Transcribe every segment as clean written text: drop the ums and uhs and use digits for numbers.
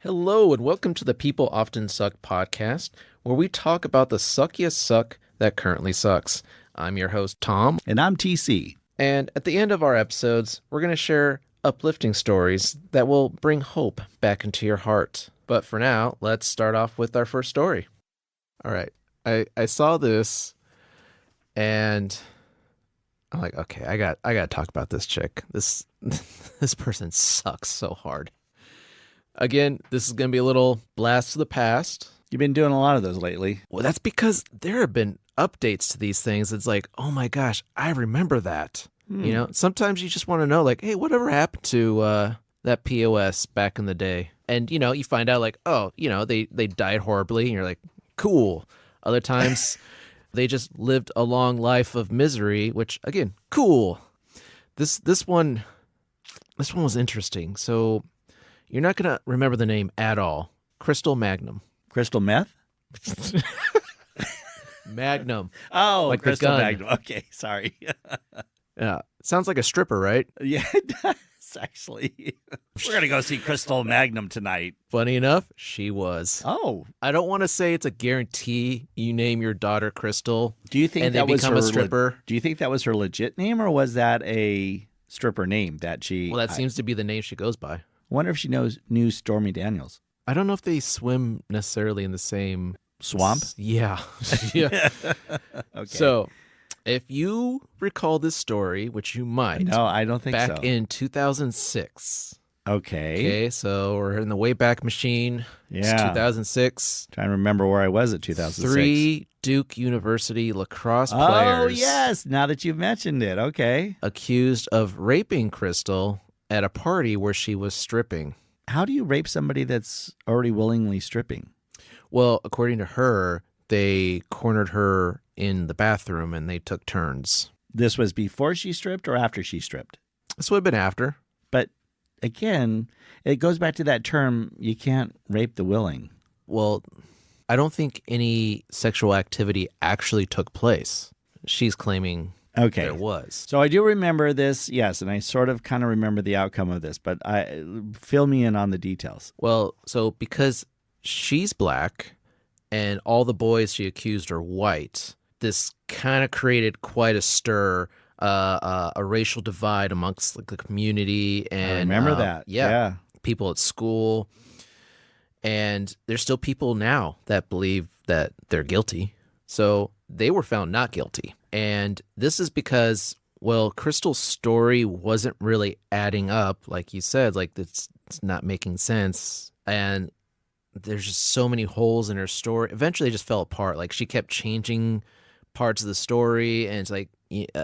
Hello, and welcome to the People Often Suck podcast, where we talk about the suckiest suck that currently sucks. I'm your host, Tom. And I'm TC. And at the end of our episodes, we're going to share uplifting stories that will bring hope back into your heart. But for now, let's start off with our first story. All right. I saw this, and I'm like, okay, I got to talk about this chick. This person sucks so hard. Again, this is going to be a little blast to the past. You've been doing a lot of those lately. Well, that's because there have been updates to these things. It's like, oh my gosh, I remember that. You know, sometimes you just want to know, like, hey, whatever happened to that POS back in the day? And, you know, you find out like, oh, you know, they died horribly. And you're like, cool. Other times they just lived a long life of misery, which, again, cool. This one was interesting. So you're not going to remember the name at all. Crystal Magnum. Crystal meth? Magnum. Oh, like Crystal Magnum. Okay, sorry. Yeah. Sounds like a stripper, right? Yeah, it does, actually. We're going to go see Crystal Magnum tonight. Funny enough, she was. Oh. I don't want to say it's a guarantee you name your daughter Crystal Do you think and that they was become her a stripper. Do you think that was her legit name, or was that a stripper name that she... Well, that seems to be the name she goes by. I wonder if she knew Stormy Daniels. I don't know if they swim necessarily in the same... Swamp? Yeah. Yeah. Okay. So, if you recall this story, which you might, No, I don't think so. back in 2006. Okay. Okay, so we're in the Wayback Machine. It's Yeah. 2006. Trying to remember where I was at 2006. 3 Duke University lacrosse Oh, players yes. Now that you've mentioned it. Okay. accused of raping Crystal at a party where she was stripping. How do you rape somebody that's already willingly stripping? Well, according to her, they cornered her in the bathroom and they took turns. This was before she stripped or after she stripped? This would have been after. But again, it goes back to that term, you can't rape the willing. Well, I don't think any sexual activity actually took place. She's claiming Okay. there was. So I do remember this, yes, and I sort of kind of remember the outcome of this, but fill me in on the details. Well, so because she's black and all the boys she accused are white, this kind of created quite a stir, a racial divide amongst the community. And I remember that. Yeah. People at school. And there's still people now that believe that they're guilty. So they were found not guilty. And this is because, well, Crystal's story wasn't really adding up, like you said, like it's not making sense. And there's just so many holes in her story. Eventually it just fell apart. Like she kept changing parts of the story, and it's like the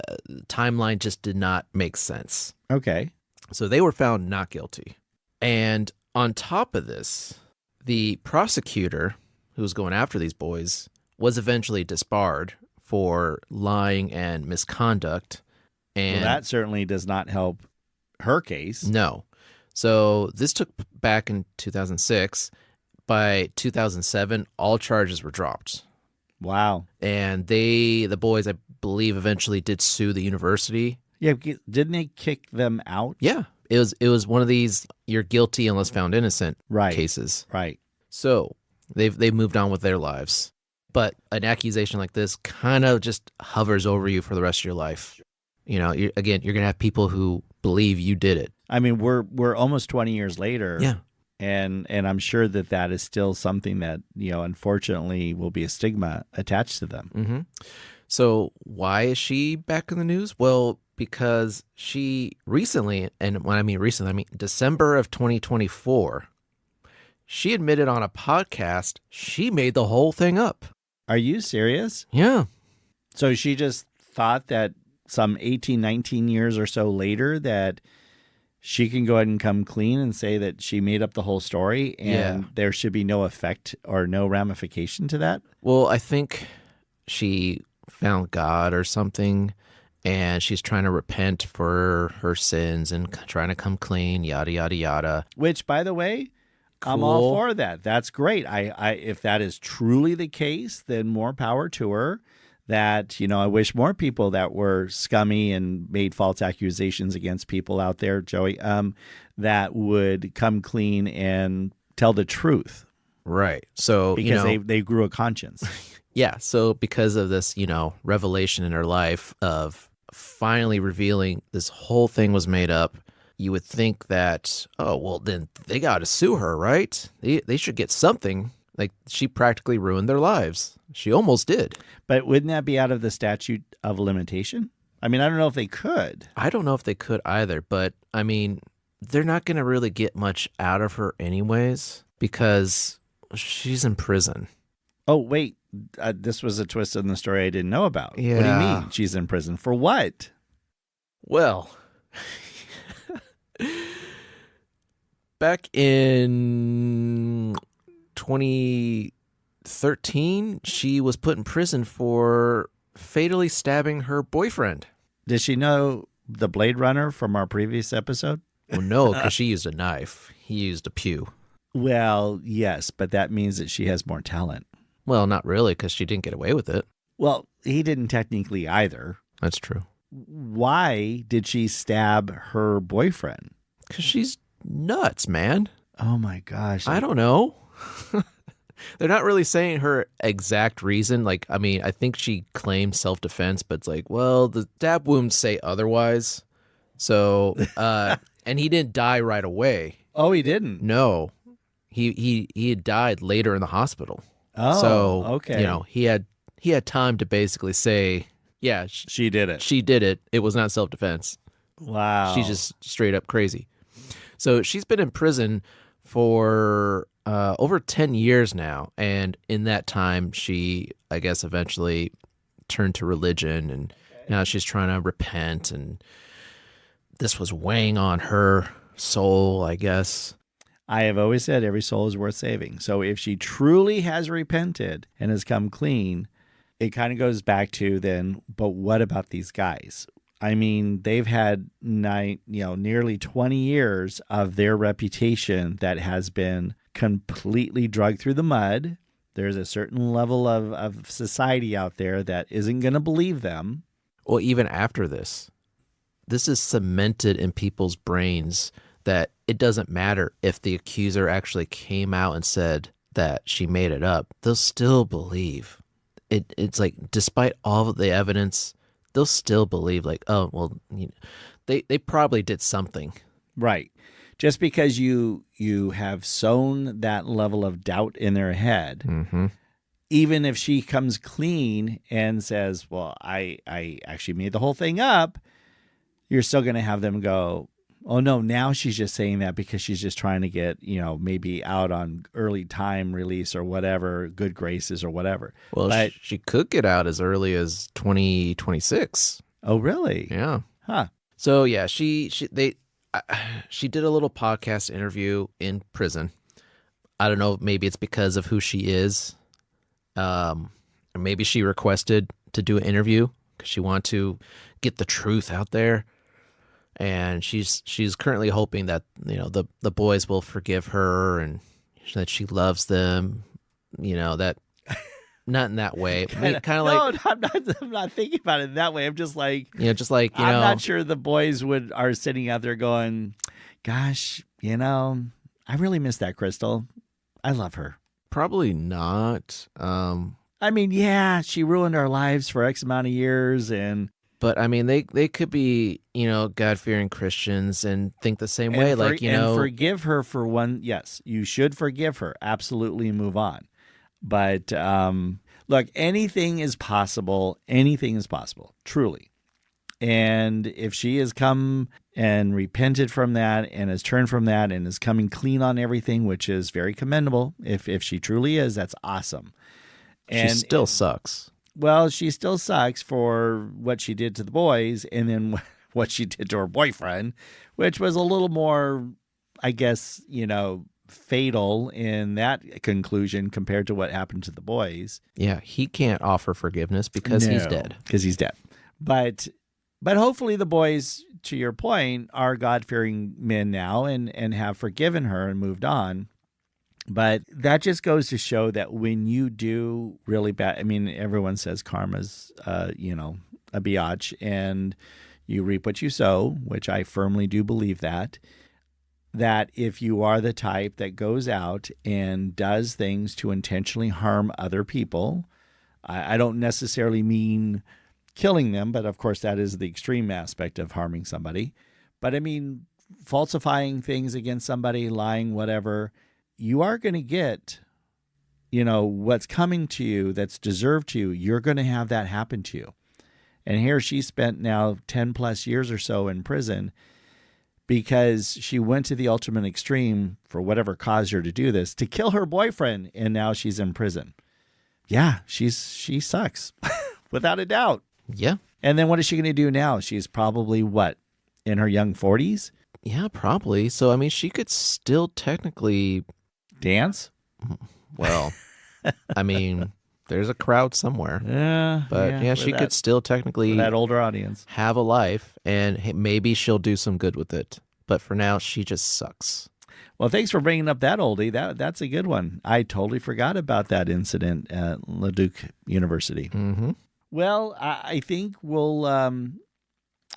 timeline just did not make sense. Okay. So they were found not guilty. And on top of this, the prosecutor who was going after these boys was eventually disbarred for lying and misconduct. And Well, that certainly does not help her case. no. So this took back in 2006. By 2007, all charges were dropped. Wow. And the boys, I believe, eventually did sue the university. Yeah, didn't they kick them out? Yeah. It was one of these you're guilty unless found innocent Right. cases. Right. So they've moved on with their lives. But an accusation like this kind of just hovers over you for the rest of your life. You know, you're going to have people who believe you did it. I mean, we're almost 20 years later. Yeah. And I'm sure that is still something that, you know, unfortunately will be a stigma attached to them. Mm-hmm. So why is she back in the news? Well, because she recently, and when I mean recently, I mean December of 2024, she admitted on a podcast she made the whole thing up. Are you serious? Yeah. So she just thought that some 18, 19 years or so later that she can go ahead and come clean and say that she made up the whole story and there should be no effect or no ramification to that? Well, I think she found God or something, and she's trying to repent for her sins and trying to come clean, yada, yada, yada. Which, by the way, I'm Cool. all for that. That's great. I if that is truly the case, then more power to her. That, you know, I wish more people that were scummy and made false accusations against people out there, Joey, that would come clean and tell the truth. Right. So, because they grew a conscience. Yeah. So because of this, revelation in her life of finally revealing this whole thing was made up, you would think that, oh, well, then they got to sue her, right? They should get something. Like, she practically ruined their lives. She almost did. But wouldn't that be out of the statute of limitation? I mean, I don't know if they could. I don't know if they could either, but I mean, they're not going to really get much out of her anyways because she's in prison. Oh, wait. This was a twist in the story I didn't know about. Yeah. What do you mean she's in prison? For what? Well, back in 2013, she was put in prison for fatally stabbing her boyfriend. Did she know the Blade Runner from our previous episode? Well, no, because she used a knife. He used a pew. Well, yes, but that means that she has more talent. Well, not really, because she didn't get away with it. Well, he didn't technically either. That's true. Why did she stab her boyfriend? Because she's nuts, man. Oh, my gosh. I don't know. They're not really saying her exact reason. Like, I mean, I think she claimed self-defense, but it's like, well, the stab wounds say otherwise. So, and he didn't die right away. Oh, he didn't? No. He had died later in the hospital. Oh, so, okay. He had time to basically say, yeah, she did it. She did it. It was not self-defense. Wow. She's just straight up crazy. So she's been in prison for over 10 years now. And in that time, she, I guess, eventually turned to religion. And now she's trying to repent. And this was weighing on her soul, I guess. I have always said every soul is worth saving. So if she truly has repented and has come clean, it kind of goes back to then, but what about these guys? I mean, they've had nearly 20 years of their reputation that has been completely dragged through the mud. There's a certain level of society out there that isn't going to believe them. Well, even after this is cemented in people's brains that it doesn't matter if the accuser actually came out and said that she made it up. They'll still believe. It's like, despite all of the evidence, they'll still believe, like, oh, well, they probably did something. Right. Just because you have sown that level of doubt in their head, mm-hmm. Even if she comes clean and says, well, I actually made the whole thing up, you're still going to have them go, oh, no, now she's just saying that because she's just trying to get, maybe out on early time release or whatever, good graces or whatever. Well, but she could get out as early as 2026. Oh, really? Yeah. Huh. So, yeah, she did a little podcast interview in prison. I don't know, maybe it's because of who she is. Or maybe she requested to do an interview because she wanted to get the truth out there. And she's currently hoping that the boys will forgive her and that she loves them. That not in that way. Kind of like, no, I'm not thinking about it that way. I'm just like, I'm not sure the boys are sitting out there going, gosh, I really miss that Crystal. I love her. Probably not. I mean, yeah, she ruined our lives for X amount of years, but I mean, they could be, God-fearing Christians and think the same way. And forgive her for one. Yes, you should forgive her. Absolutely move on. But look, anything is possible. Anything is possible, truly. And if she has come and repented from that and has turned from that and is coming clean on everything, which is very commendable. If she truly is, that's awesome. And she still sucks. Well, she still sucks for what she did to the boys and then what she did to her boyfriend, which was a little more, I guess, fatal in that conclusion compared to what happened to the boys. Yeah, he can't offer forgiveness because he's dead. Because he's dead. But hopefully the boys, to your point, are God-fearing men now and have forgiven her and moved on. But that just goes to show that when you do really bad, I mean, everyone says karma's, a biatch, and you reap what you sow, which I firmly do believe that that if you are the type that goes out and does things to intentionally harm other people, I don't necessarily mean killing them, but of course that is the extreme aspect of harming somebody. But I mean, falsifying things against somebody, lying, whatever, you are going to get, what's coming to you that's deserved to you. You're going to have that happen to you. And here she spent now 10 plus years or so in prison because she went to the ultimate extreme for whatever caused her to do this, to kill her boyfriend. And now she's in prison. Yeah, she sucks without a doubt. Yeah. And then what is she going to do now? She's probably in her young 40s? Yeah, probably. So, I mean, she could still technically dance. Well, I mean, there's a crowd somewhere. Yeah. But yeah, she could still technically that older audience have a life, and maybe she'll do some good with it. But for now, she just sucks. Well, thanks for bringing up that oldie. That's a good one. I totally forgot about that incident at Leduc University. Mm-hmm. Well, I think we'll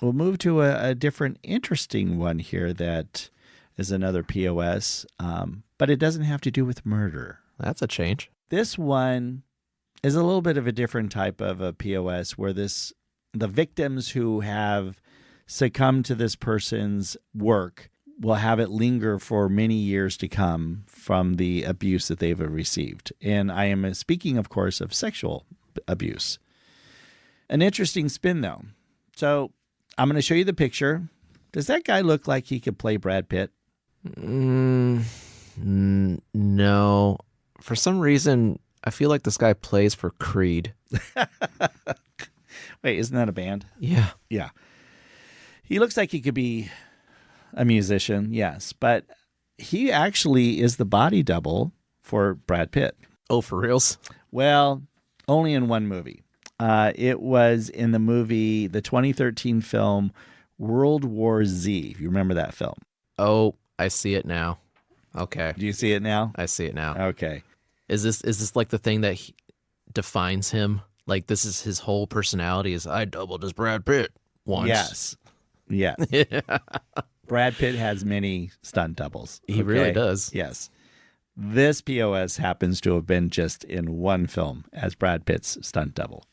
move to a different interesting one here that is another POS, but it doesn't have to do with murder. That's a change. This one is a little bit of a different type of a POS where the victims who have succumbed to this person's work will have it linger for many years to come from the abuse that they've received. And I am speaking, of course, of sexual abuse. An interesting spin, though. So I'm going to show you the picture. Does that guy look like he could play Brad Pitt? No. For some reason, I feel like this guy plays for Creed. Wait, isn't that a band? Yeah. Yeah. He looks like he could be a musician, yes. But he actually is the body double for Brad Pitt. Oh, for reals? Well, only in one movie. It was in the 2013 film World War Z. If you remember that film. Oh, I see it now. Okay. Do you see it now? I see it now. Okay. Is this like the thing that defines him? Like this is his whole personality? Is I doubled as Brad Pitt once? Yes. Yeah. Brad Pitt has many stunt doubles. He really does. Yes. This POS happens to have been just in one film as Brad Pitt's stunt double.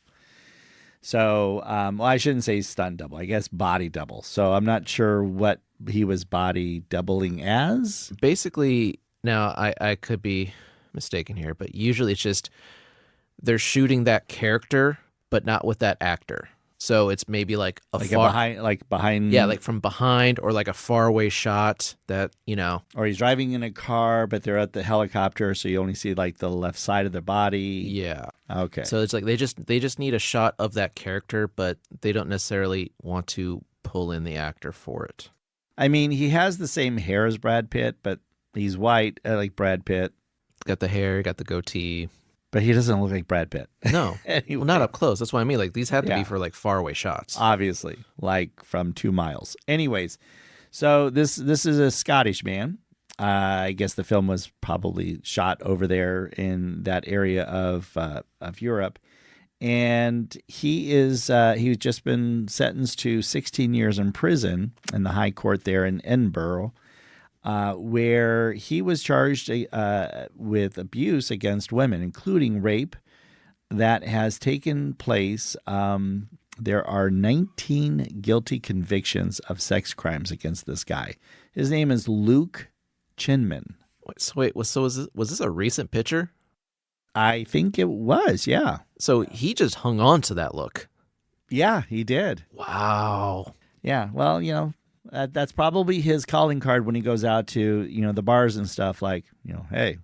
So, well, I shouldn't say stunt double. I guess body double. So I'm not sure what he was body doubling as. Basically, now I could be mistaken here, but usually it's just they're shooting that character, but not with that actor. So it's maybe like behind. Yeah, like from behind or like a faraway shot that, Or he's driving in a car, but they're at the helicopter, so you only see like the left side of their body. Yeah. Okay. So it's like they just need a shot of that character, but they don't necessarily want to pull in the actor for it. I mean, he has the same hair as Brad Pitt, but he's white, like Brad Pitt. Got the hair, got the goatee. But he doesn't look like Brad Pitt. No. Anyway. Well, not up close. That's what I mean. Like these have to be for like faraway shots. Obviously, like from 2 miles. Anyways, so this is a Scottish man. I guess the film was probably shot over there in that area of Europe. And he's just been sentenced to 16 years in prison in the High Court there in Edinburgh, where he was charged with abuse against women, including rape, that has taken place. There are 19 guilty convictions of sex crimes against this guy. His name is Luke Chinman. So was this a recent picture? I think it was, yeah. So he just hung on to that look. Yeah, he did. Wow. Yeah, well, that's probably his calling card when he goes out to, the bars and stuff like, hey,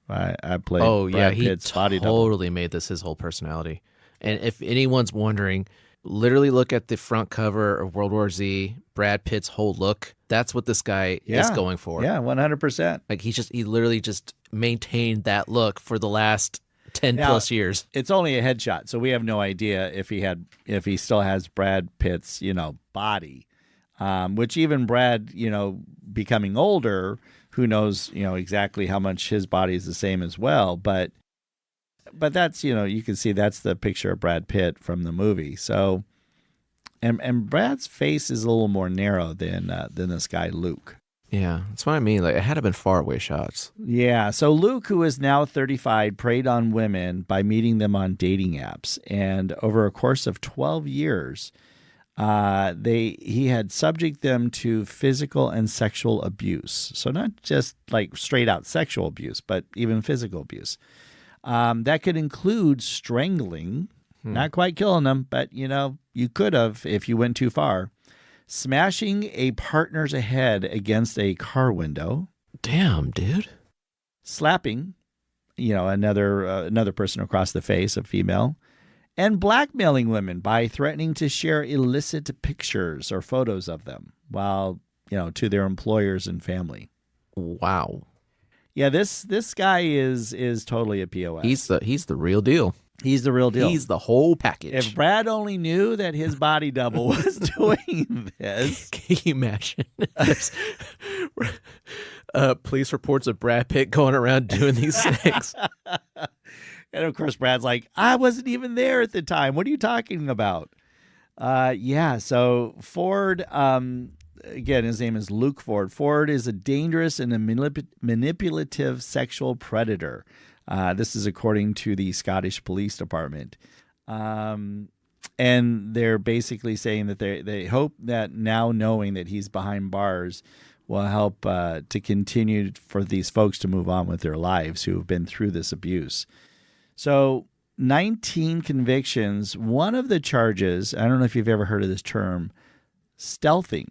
I played Brad Pitt's body double. He totally made this his whole personality. And if anyone's wondering, literally look at the front cover of World War Z, Brad Pitt's whole look. That's what this guy is going for. Yeah, 100%. Like he literally just maintained that look for the last 10 plus years. It's only a headshot, so we have no idea if he still has Brad Pitt's, body. Which even Brad, becoming older, who knows, exactly how much his body is the same as well. But that's, you can see that's the picture of Brad Pitt from the movie. So, and Brad's face is a little more narrow than this guy Luke. Yeah, that's what I mean. Like, it had to have been faraway shots. Yeah. So Luke, who is now 35, preyed on women by meeting them on dating apps. And over a course of 12 years, he had subject them to physical and sexual abuse. So not just like straight out sexual abuse, but even physical abuse. That could include strangling, not quite killing them, but you could have if you went too far. Smashing a partner's head against a car window. Damn, dude. Slapping, another person across the face, a female. And blackmailing women by threatening to share illicit pictures or photos of them while, to their employers and family. Wow. Yeah, this guy is totally a POS. He's the real deal. He's the real deal. He's the whole package. If Brad only knew that his body double was doing this. Can you imagine? Police reports of Brad Pitt going around doing these things. And of course, Brad's like, I wasn't even there at the time. What are you talking about? So Ford, again, his name is Luke Ford. Ford is a dangerous and a manipulative sexual predator. This is according to the Scottish Police Department. And they're basically saying that they hope that now knowing that he's behind bars will help to continue for these folks to move on with their lives who have been through this abuse. So 19 convictions. One of the charges, I don't know if you've ever heard of this term, stealthing.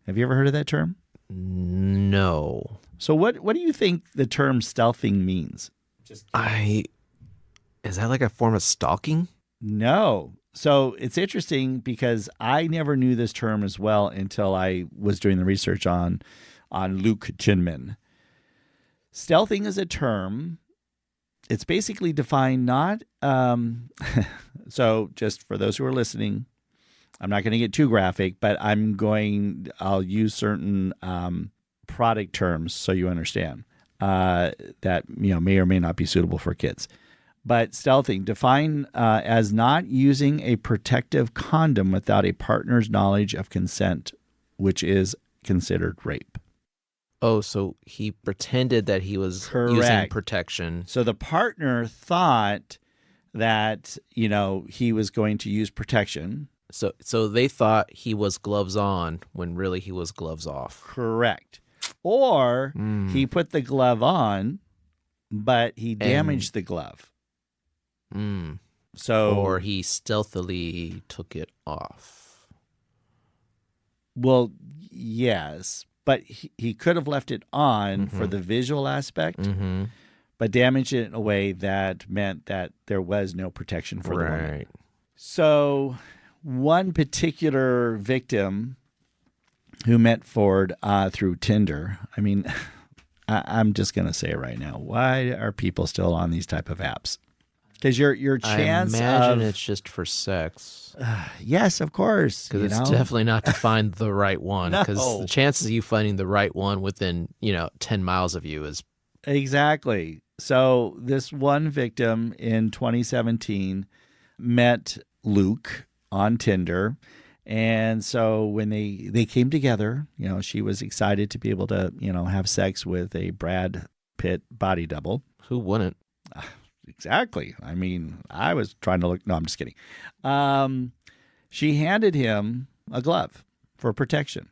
Have you ever heard of that term? No. So what do you think the term stealthing means? Is that like a form of stalking? No. So it's interesting because I never knew this term as well until I was doing the research on Luke Chinman. Stealthing is a term. It's basically defined not so just for those who are listening, I'm not going to get too graphic, but I'll use certain product terms so you understand that may or may not be suitable for kids. But stealthing, defined as not using a protective condom without a partner's knowledge of consent, which is considered rape. Oh, so he pretended that he was using protection. So the partner thought that, he was going to use protection. So they thought he was gloves on when really he was gloves off. Correct. Or he put the glove on, but he damaged the glove. Or he stealthily took it off. Well, yes, but he could have left it on for the visual aspect, but damaged it in a way that meant that there was no protection for the woman. So one particular victim who met Ford through Tinder, I mean, I'm just going to say it right now. Why are people still on these type of apps? Because your chance I imagine it's just for sex. Yes, of course. Because it's definitely not to find the right one. Because the chances of you finding the right one within 10 miles of you is... Exactly. So this one victim in 2017 met Luke on Tinder. And so when they came together, she was excited to be able to, have sex with a Brad Pitt body double. Who wouldn't? Exactly. I mean, I was trying to look. No, I'm just kidding. She handed him a glove for protection.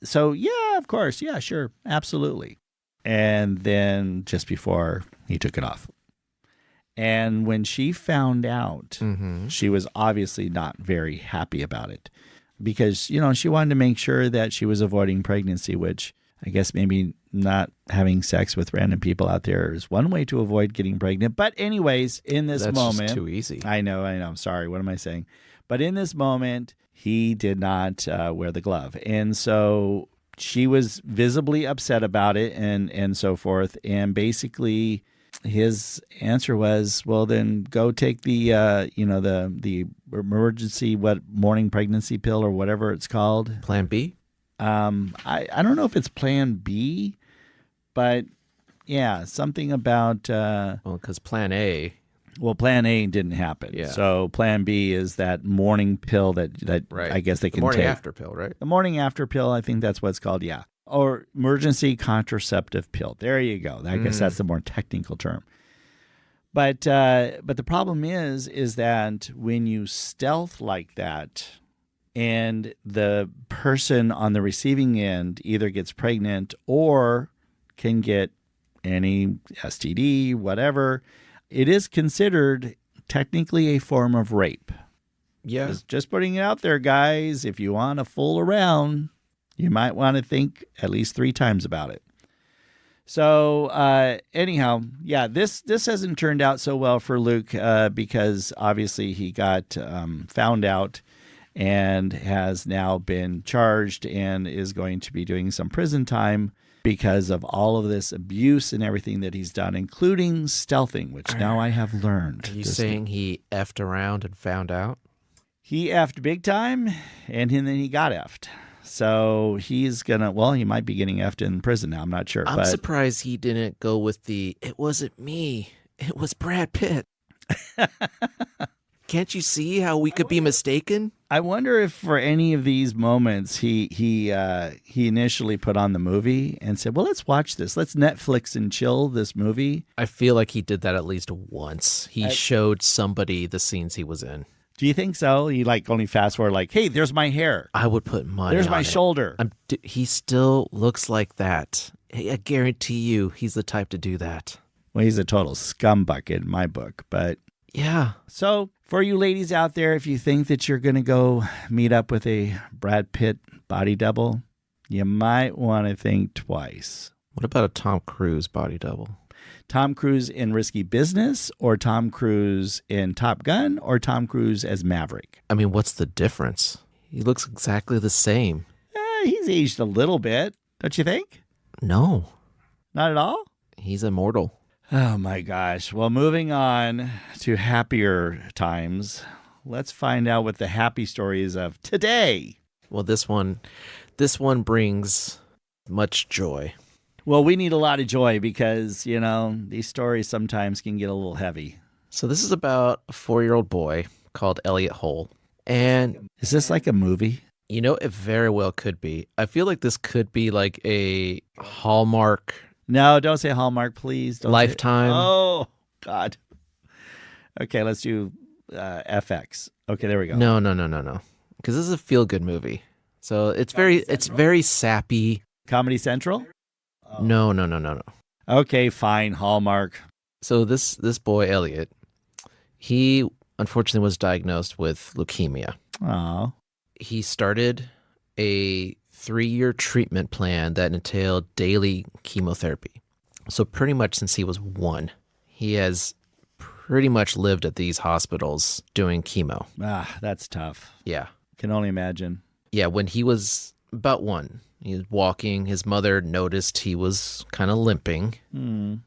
So, yeah, of course. Yeah, sure. Absolutely. And then just before he took it off. And when she found out, she was obviously not very happy about it because, she wanted to make sure that she was avoiding pregnancy, which I guess maybe not having sex with random people out there is one way to avoid getting pregnant. But anyways, in this moment, that's just too easy. I know. I'm sorry. What am I saying? But in this moment, he did not wear the glove. And so she was visibly upset about it and so forth. And basically his answer was, well, then go take the the emergency morning pregnancy pill or whatever it's called. Plan B? I don't know if it's Plan B, but yeah, something about well, because Plan A Well, plan A didn't happen. Yeah. So plan B is that morning pill that Right. I guess they The can morning take. after pill, right? The morning after pill, I think that's what it's called, yeah. Or emergency contraceptive pill. There you go. I guess that's the more technical term. But the problem is that when you stealth like that and the person on the receiving end either gets pregnant or can get any STD, whatever, it is considered technically a form of rape. Yeah. Just putting it out there, guys. If you want to fool around, you might want to think at least 3 times about it. So anyhow, yeah, this hasn't turned out so well for Luke because obviously he got found out and has now been charged and is going to be doing some prison time because of all of this abuse and everything that he's done, including stealthing, which now I have learned. Are you saying he effed around and found out? He effed big time, and then he got effed. So he's going to, well, he might be getting effed in prison now. I'm not sure. I'm surprised he didn't go with it wasn't me. It was Brad Pitt. Can't you see how we could be mistaken? I wonder if for any of these moments he initially put on the movie and said, well, let's watch this. Let's Netflix and chill this movie. I feel like he did that at least once. He showed somebody the scenes he was in. Do you think so? You like only fast forward like, hey, there's my hair. I would put money There's on my it. shoulder. He still looks like that. I guarantee you he's the type to do that. Well, he's a total scumbucket in my book. But yeah. So for you ladies out there, if you think that you're going to go meet up with a Brad Pitt body double, you might want to think twice. What about a Tom Cruise body double? Tom Cruise in Risky Business, or Tom Cruise in Top Gun, or Tom Cruise as Maverick? I mean, what's the difference? He looks exactly the same. He's aged a little bit, don't you think? No. Not at all? He's immortal. Oh, my gosh. Well, moving on to happier times, let's find out what the happy story is of today. Well, this one brings much joy. Well, we need a lot of joy because, you know, these stories sometimes can get a little heavy. So this is about a 4-year-old boy called Elliot Hole. And is this like a movie? You know, it very well could be. I feel like this could be like a Hallmark. No, don't say Hallmark, please. Don't Lifetime. Oh, God. Okay, let's do FX. Okay, there we go. No. Because this is a feel-good movie. So it's very sappy. Comedy Central? Oh. No. Okay, fine, Hallmark. So this boy, Elliot, he unfortunately was diagnosed with leukemia. Oh. He started a 3-year treatment plan that entailed daily chemotherapy. So pretty much since he was 1, he has pretty much lived at these hospitals doing chemo. Ah, that's tough. Yeah. Can only imagine. Yeah, when he was about 1, he was walking. His mother noticed he was kind of limping,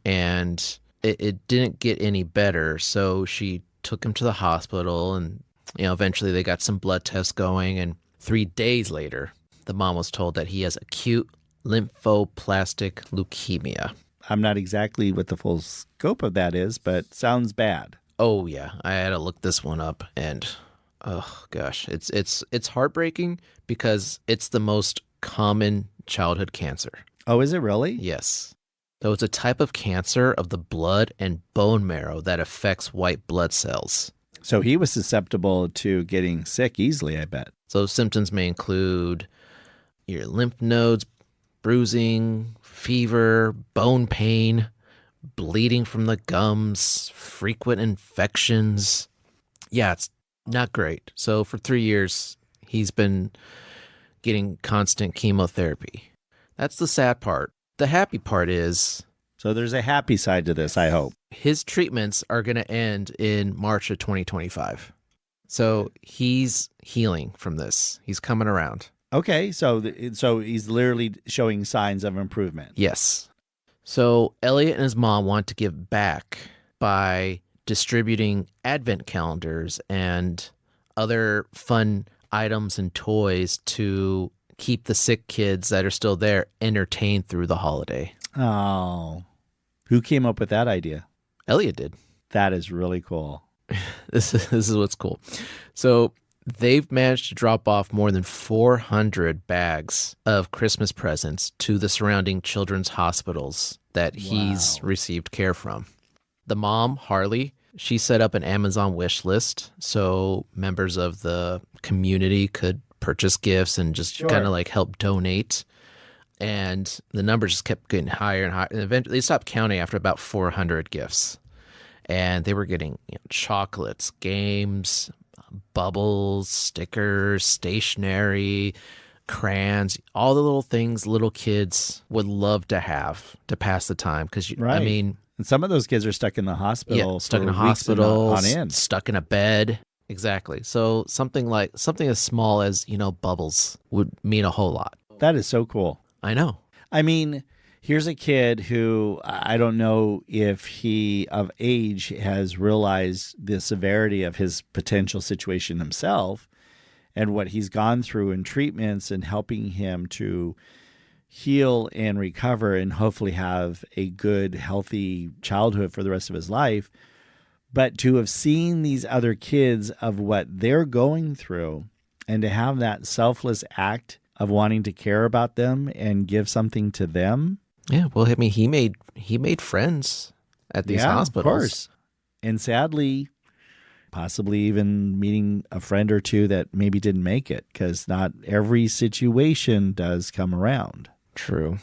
and it didn't get any better. So she took him to the hospital, and eventually they got some blood tests going. And 3 days later, the mom was told that he has acute lymphoplastic leukemia. I'm not exactly what the full scope of that is, but sounds bad. Oh yeah, I had to look this one up, and oh gosh, it's heartbreaking because it's the most common childhood cancer. Oh, is it really? Yes. So it's a type of cancer of the blood and bone marrow that affects white blood cells. So he was susceptible to getting sick easily, I bet. So symptoms may include your lymph nodes, bruising, fever, bone pain, bleeding from the gums, frequent infections. Yeah, it's not great. So for 3 years, he's been getting constant chemotherapy. That's the sad part. The happy part is... So there's a happy side to this, I hope. His treatments are going to end in March of 2025. So he's healing from this. He's coming around. Okay, so he's literally showing signs of improvement. Yes. So Elliot and his mom want to give back by distributing advent calendars and other fun items and toys to keep the sick kids that are still there entertained through the holiday. Oh. Who came up with that idea? Elliot did. That is really cool. This is what's cool. So they've managed to drop off more than 400 bags of Christmas presents to the surrounding children's hospitals that he's received care from. The mom, Harley, she set up an Amazon wish list so members of the community could purchase gifts and just kind of like help donate. And the numbers just kept getting higher and higher. And eventually they stopped counting after about 400 gifts. And they were getting chocolates, games, bubbles, stickers, stationery, crayons, all the little things little kids would love to have to pass the time. Because, I mean... And some of those kids are stuck in the hospital. Yeah, stuck in a hospital, on end. Stuck in a bed. Exactly. So something as small as, bubbles would mean a whole lot. That is so cool. I know. I mean, here's a kid who I don't know if he of age has realized the severity of his potential situation himself and what he's gone through in treatments and helping him to heal and recover and hopefully have a good, healthy childhood for the rest of his life. But to have seen these other kids of what they're going through and to have that selfless act of wanting to care about them and give something to them. Yeah, well, I mean, he made friends at these hospitals. Of course. And sadly, possibly even meeting a friend or two that maybe didn't make it, because not every situation does come around. True.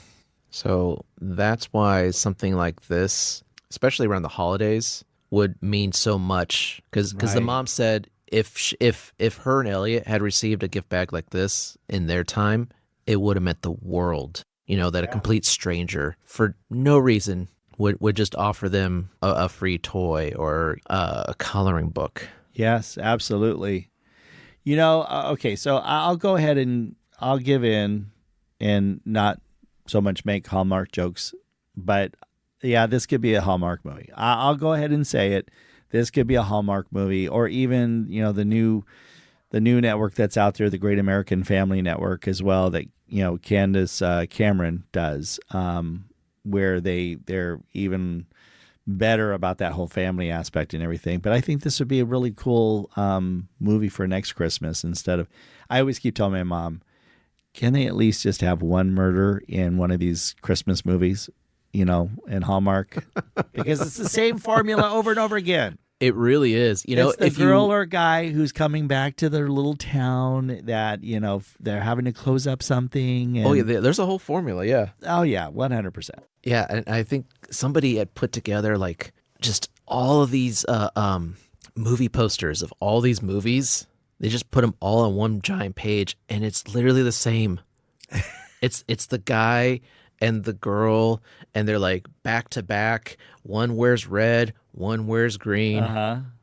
So that's why something like this, especially around the holidays, would mean so much. Because the mom said if her and Elliot had received a gift bag like this in their time, it would have meant the world. That a complete stranger, for no reason, would just offer them a free toy or a coloring book. Yes, absolutely. Okay, so I'll go ahead and I'll give in and not so much make Hallmark jokes, but yeah, this could be a Hallmark movie. I'll go ahead and say it. This could be a Hallmark movie, or even the new network that's out there, the Great American Family Network as well, that Candace Cameron does, where they're even better about that whole family aspect and everything. But I think this would be a really cool movie for next Christmas. Instead of, I always keep telling my mom, can they at least just have one murder in one of these Christmas movies, in Hallmark? Because it's the same formula over and over again. It really is. It's the girl or guy who's coming back to their little town that, they're having to close up something. And... Oh, yeah, there's a whole formula, yeah. Oh, yeah, 100%. Yeah, and I think somebody had put together, like, just all of these movie posters of all these movies. They just put them all on one giant page, and it's literally the same. It's the guy and the girl, and they're like back to back. One wears red, one wears green.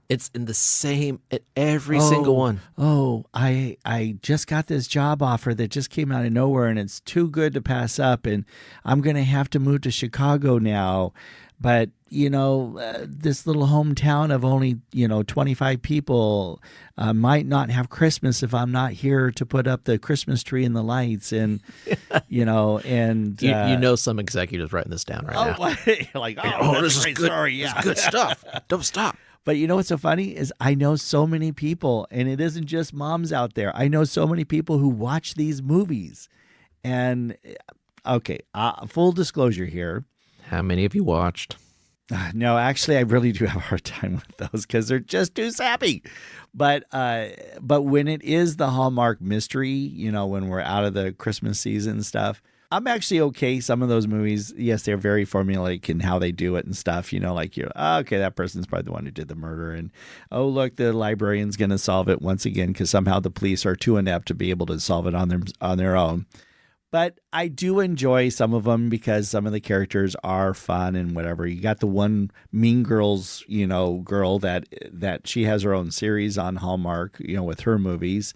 It's in the same at every single one. Oh, I just got this job offer that just came out of nowhere, and it's too good to pass up, and I'm going to have to move to Chicago now. But, this little hometown of only, 25 people might not have Christmas if I'm not here to put up the Christmas tree and the lights. And, and... some executive's writing this down right now. Like, this is good story. Yeah. This is good stuff. Don't stop. But what's so funny is I know so many people, and it isn't just moms out there. I know so many people who watch these movies. And, okay, full disclosure here. How many have you watched? No, actually, I really do have a hard time with those because they're just too sappy. But when it is the Hallmark mystery, when we're out of the Christmas season stuff, I'm actually okay. Some of those movies, yes, they're very formulaic in how they do it and stuff. Okay, that person's probably the one who did the murder. And, oh, look, the librarian's going to solve it once again because somehow the police are too inept to be able to solve it on their own. But I do enjoy some of them because some of the characters are fun and whatever. You got the one Mean Girls, girl that she has her own series on Hallmark, with her movies.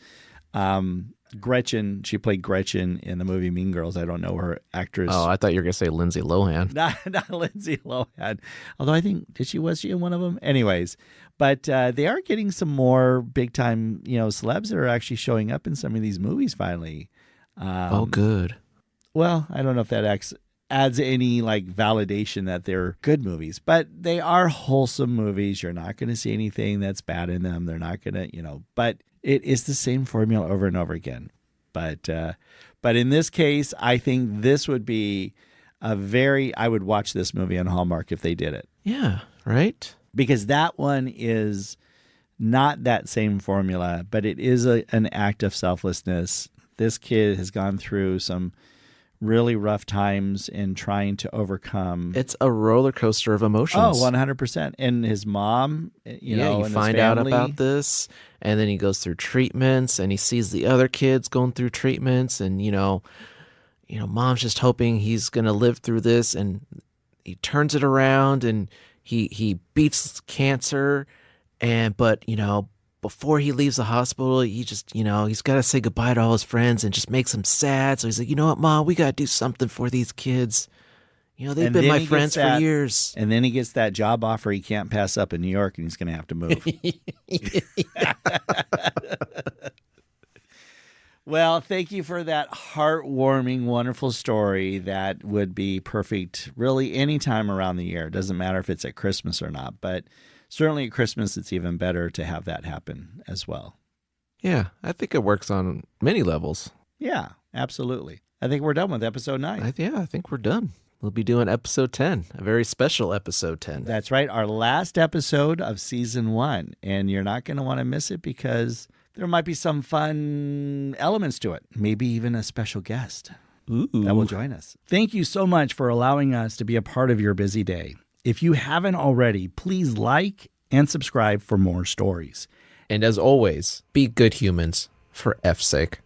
Gretchen, she played Gretchen in the movie Mean Girls. I don't know her actress. Oh, I thought you were going to say Lindsay Lohan. Not Lindsay Lohan. Although I think, was she in one of them? Anyways, but they are getting some more big time, celebs that are actually showing up in some of these movies finally. Oh, good. Well, I don't know if that adds any like validation that they're good movies, but they are wholesome movies. You're not going to see anything that's bad in them. They're not going to, but it is the same formula over and over again. But in this case, I think this would be I would watch this movie on Hallmark if they did it. Yeah, right? Because that one is not that same formula, but it is an act of selflessness. This kid has gone through some really rough times in trying to overcome. It's a roller coaster of emotions. Oh, 100%. And his mom, you and find out about this, and then he goes through treatments, and he sees the other kids going through treatments, and, mom's just hoping he's going to live through this, and he turns it around, and he beats cancer, but before he leaves the hospital, he just, he's got to say goodbye to all his friends and just makes them sad. So he's like, you know what, Mom, we got to do something for these kids. They've been my friends for years. And then he gets that job offer he can't pass up in New York, and he's going to have to move. Well, thank you for that heartwarming, wonderful story that would be perfect really any time around the year. It doesn't matter if it's at Christmas or not, but certainly at Christmas, it's even better to have that happen as well. Yeah, I think it works on many levels. Yeah, absolutely. I think we're done with episode 9. I think we're done. We'll be doing episode 10, a very special episode 10. That's right, our last episode of season 1. And you're not going to want to miss it because there might be some fun elements to it. Maybe even a special guest that will join us. Thank you so much for allowing us to be a part of your busy day. If you haven't already, please like and subscribe for more stories. And as always, be good humans for F's sake.